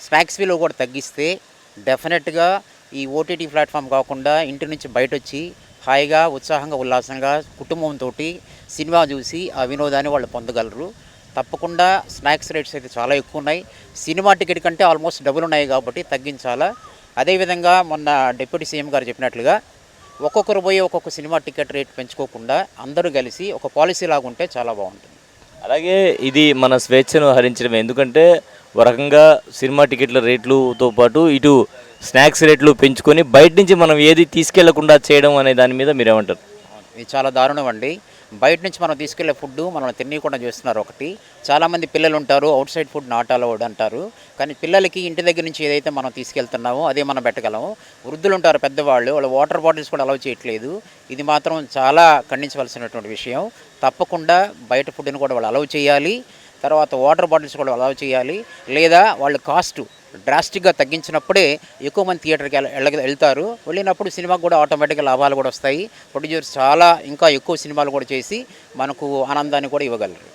Snacks విలువ కూడా తగ్గిస్తే డెఫినెట్గా ఈ ఓటీటీ ప్లాట్ఫామ్ కాకుండా ఇంటి నుంచి బయటొచ్చి హాయిగా ఉత్సాహంగా ఉల్లాసంగా కుటుంబంతో సినిమా చూసి ఆ వినోదాన్ని వాళ్ళు పొందగలరు. తప్పకుండా స్నాక్స్ రేట్స్ అయితే చాలా ఎక్కువ ఉన్నాయి. సినిమా టికెట్ కంటే ఆల్మోస్ట్ డబుల్ ఉన్నాయి కాబట్టి తగ్గించాలా. అదేవిధంగా మొన్న డిప్యూటీ సీఎం గారు చెప్పినట్లుగా ఒక్కొక్కరు పోయి ఒక్కొక్క సినిమా టికెట్ రేట్ పెంచుకోకుండా అందరూ కలిసి ఒక పాలసీ లాగా ఉంటే చాలా బాగుంటుంది. అలాగే ఇది మన స్వేచ్ఛను హరించడమే. ఎందుకంటే ఒక రకంగా సినిమా టికెట్ల రేట్లుతో పాటు ఇటు స్నాక్స్ రేట్లు పెంచుకొని బయట నుంచి మనం ఏది తీసుకెళ్లకుండా చేయడం అనే దాని మీద మీరేమంటారు? ఇది చాలా దారుణం అండి. బయట నుంచి మనం తీసుకెళ్లే ఫుడ్ మనం తినకుండా చేస్తున్నారు ఒకటి. చాలామంది పిల్లలు ఉంటారు, out side food not allowed అంటారు. కానీ పిల్లలకి ఇంటి దగ్గర నుంచి ఏదైతే మనం తీసుకెళ్తున్నామో అదే మనం పెట్టగలము. వృద్ధులు ఉంటారు, పెద్దవాళ్ళు, వాళ్ళు వాటర్ బాటిల్స్ కూడా అలౌ చేయట్లేదు. ఇది మాత్రం చాలా ఖండించవలసినటువంటి విషయం. తప్పకుండా బయట ఫుడ్ని కూడా వాళ్ళు అలౌ చేయాలి. తర్వాత వాటర్ బాటిల్స్ కూడా అలౌ చేయాలి. లేదా వాళ్ళు కాస్ట్ డ్రాస్టిక్గా తగ్గించినప్పుడే ఎక్కువ మంది థియేటర్కి వెళ్తారు. వెళ్ళినప్పుడు సినిమాకు కూడా ఆటోమేటిక్గా లాభాలు కూడా వస్తాయి. ప్రొడ్యూసర్స్ చాలా ఇంకా ఎక్కువ సినిమాలు కూడా చేసి మనకు ఆనందాన్ని కూడా ఇవ్వగలరు.